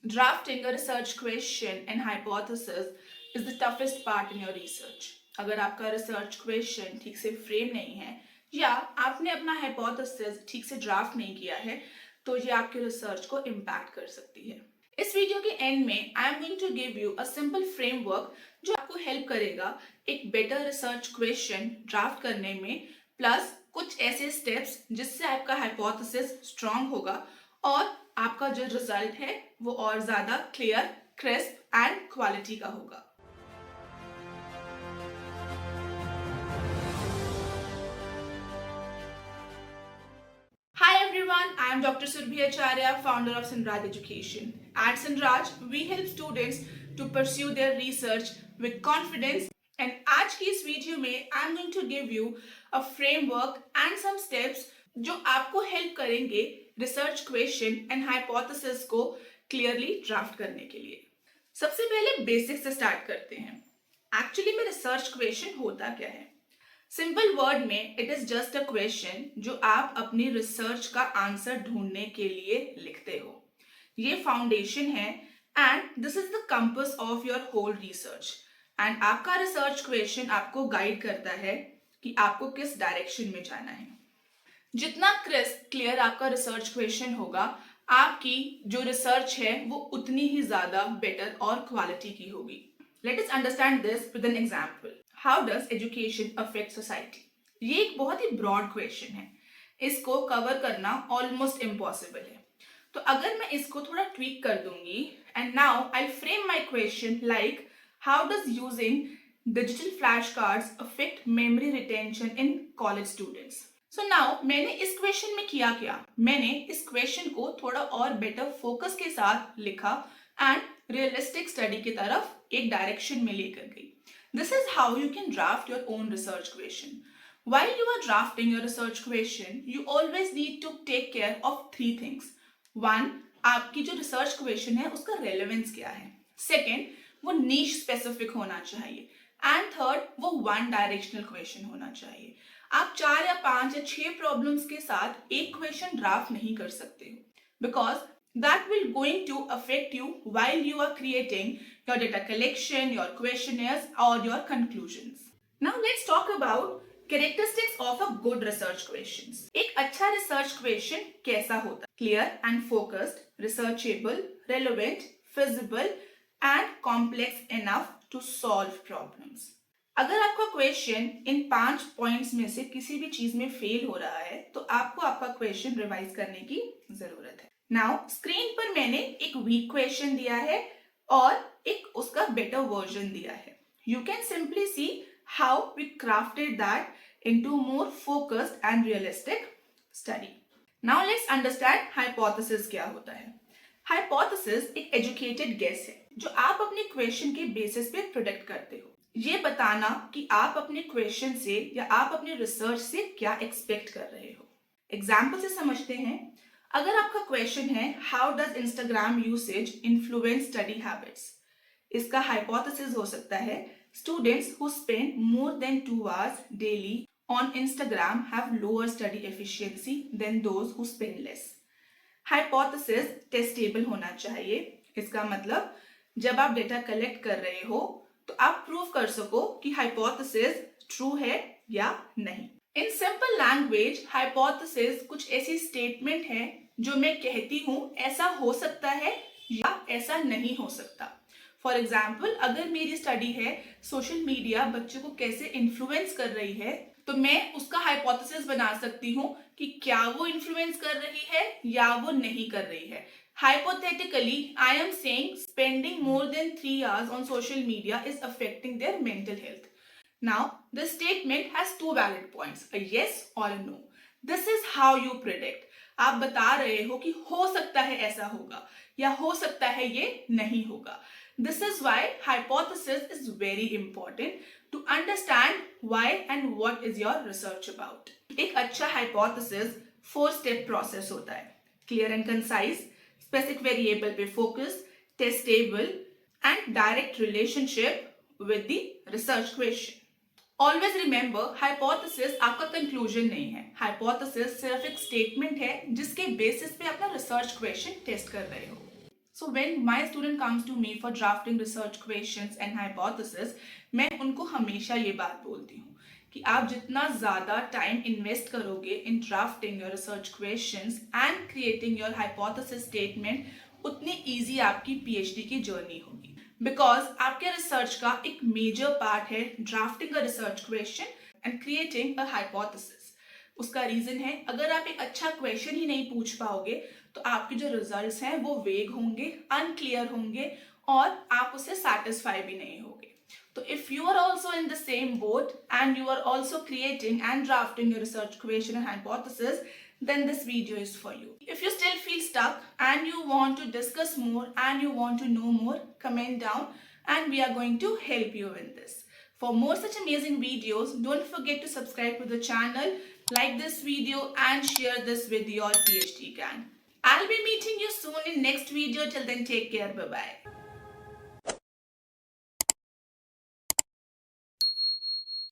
Drafting a research question and hypothesis is the toughest part in your research. अगर आपका research question ठीक से frame नहीं है या आपने अपना हाइपोथेसिस ठीक से ड्राफ्ट नहीं किया है तो ये आपके रिसर्च को इम्पैक्ट कर सकती है। इस वीडियो के एंड में I am going to give you a simple framework जो आपको हेल्प करेगा एक बेटर रिसर्च क्वेश्चन ड्राफ्ट करने में, प्लस कुछ ऐसे स्टेप्स जिससे आपका हाइपोथेसिस स्ट्रांग होगा और आपका जो रिजल्ट है वो और ज्यादा क्लियर, क्रिस्प एंड क्वालिटी का होगा। Hi everyone, I am Dr. Surbhi Acharya, founder of Sinraj Education. At Sinraj, we help students to pursue their research with confidence. And आज की इस वीडियो में I am going to give you a framework and some steps जो आपको help करेंगे research question and hypothesis को clearly draft करने के लिए। सबसे पहले बेसिक से स्टार्ट करते हैं। एक्चुअली में रिसर्च क्वेश्चन होता क्या है? सिंपल वर्ड में it is just a question जो आप अपनी रिसर्च का आंसर ढूंढने के लिए लिखते हो। ये फाउंडेशन है and this is the compass of your whole research. And आपका रिसर्च क्वेश्चन आपको गाइड करता है कि आपको किस डायरेक्शन में जाना है। जितना क्रिस्प क्लियर आपका रिसर्च क्वेश्चन होगा, आपकी जो रिसर्च है वो उतनी ही ज्यादा बेटर और क्वालिटी की होगी। Let us understand this with an example. How does education affect society? ये एक बहुत ही ब्रॉड क्वेश्चन है, इसको कवर करना ऑलमोस्ट इम्पॉसिबल है। तो अगर मैं इसको थोड़ा ट्वीक कर दूंगी and now I frame my question like how does using digital flash cards affect memory retention in college students. So now मैंने इस क्वेश्चन में किया क्या? मैंने इस क्वेश्चन को थोड़ा और बेटर फोकस के साथ लिखा एंड रियलिस्टिक स्टडी की तरफ एक डायरेक्शन में लेकर गई। This is how you can draft your own research question. While you are drafting your research question, you always need to take care of three things. One, आपकी जो research question है उसका रेलेवेंस क्या है। Second, वो नीश specific होना चाहिए। And third, वो वन डायरेक्शनल क्वेश्चन होना चाहिए। आप 4 या 5 या 6 प्रॉब्लम्स के साथ एक क्वेश्चन ड्राफ्ट नहीं कर सकते हो, because that will going to affect you while you are creating your data collection, your questionnaires or your conclusions. Now let's talk about characteristics of a good research questions. एक अच्छा research question कैसा होता है? Clear and focused, researchable, relevant, feasible and complex enough to solve problems. अगर आपका question in 5 points में से किसी भी चीज में फेल हो रहा है तो आपको आपका क्वेश्चन रिवाइज करने की जरूरत है। नाउ स्क्रीन पर मैंने एक वीक क्वेश्चन दिया है और एक उसका बेटर वर्जन दिया है। You can simply see how we crafted that into more focused and realistic study. Now let's understand hypothesis क्या होता है। हाइपोथेसिस एक एजुकेटेड गेस है जो आप अपने क्वेश्चन के बेसिस पे प्रोडक्ट करते हो, ये बताना कि आप अपने क्वेश्चन से या आप अपने रिसर्च से क्या एक्सपेक्ट कर रहे हो। एग्जाम्पल से समझते हैं। अगर आपका क्वेश्चन है how does Instagram usage influence study habits, इसका हाइपोथेसिस हो सकता है students who spend more than 2 hours daily on Instagram have lower study efficiency than those who spend less. Hypothesis testable होना चाहिए। इसका मतलब जब आप डेटा कलेक्ट कर रहे हो तो आप प्रूव कर सको कि हाइपोथेसिस ट्रू है या नहीं। इन सिंपल लैंग्वेज हाइपोथेसिस कुछ ऐसी स्टेटमेंट है जो मैं कहती हूं ऐसा हो सकता है या ऐसा नहीं हो सकता। फॉर एग्जाम्पल, अगर मेरी स्टडी है सोशल मीडिया बच्चों को कैसे इन्फ्लुएंस कर रही है तो मैं उसका हाइपोथेसिस बना सकती हूँ कि क्या वो इन्फ्लुएंस कर रही है या वो नहीं कर रही है। Hypothetically, I am saying spending more than 3 hours on social media is affecting their mental health. Now, the statement has 2 valid points, a yes or a no. This is how you predict. आप बता रहे हो कि हो सकता है ऐसा होगा या हो सकता है ये नहीं होगा। This is why hypothesis is very important to understand why and what is your research about. एक अच्छा hypothesis 4-step process होता है। Clear and concise, specific variable पे focus, testable and direct relationship with the research question. Always remember, hypothesis आपका conclusion नहीं है। Hypothesis सिर्फ एक statement है जिसके basis पे अपना research question test कर रहे हो। So when my student comes to me for drafting research questions and hypothesis, मैं उनको हमेशा ये बात बोलती हूँ कि आप जितना ज़्यादा टाइम इन्वेस्ट करोगे in drafting your research questions and creating your hypothesis statement, उतनी ईजी आपकी पीएचडी की जर्नी होगी। बिकॉज आपके रिसर्च का एक मेजर पार्ट है drafting a research question and creating a hypothesis. उसका रीजन है, अगर आप एक अच्छा क्वेश्चन ही नहीं पूछ पाओगे तो आपके जो रिजल्ट्स हैं वो वेग होंगे, अनक्लियर होंगे और आप उससे सेटिस्फाई भी नहीं होगे। तो if you are also in the same boat and you are also creating and drafting your research question and hypothesis, then this video is for you. If you still feel stuck and you want to discuss more and you want to know more, comment down and we are going to help you in this. For more such amazing videos, don't forget to subscribe to the channel, like this video and share this with your PhD gang. I'll be meeting you soon in next video. Till then, take care. Bye-bye.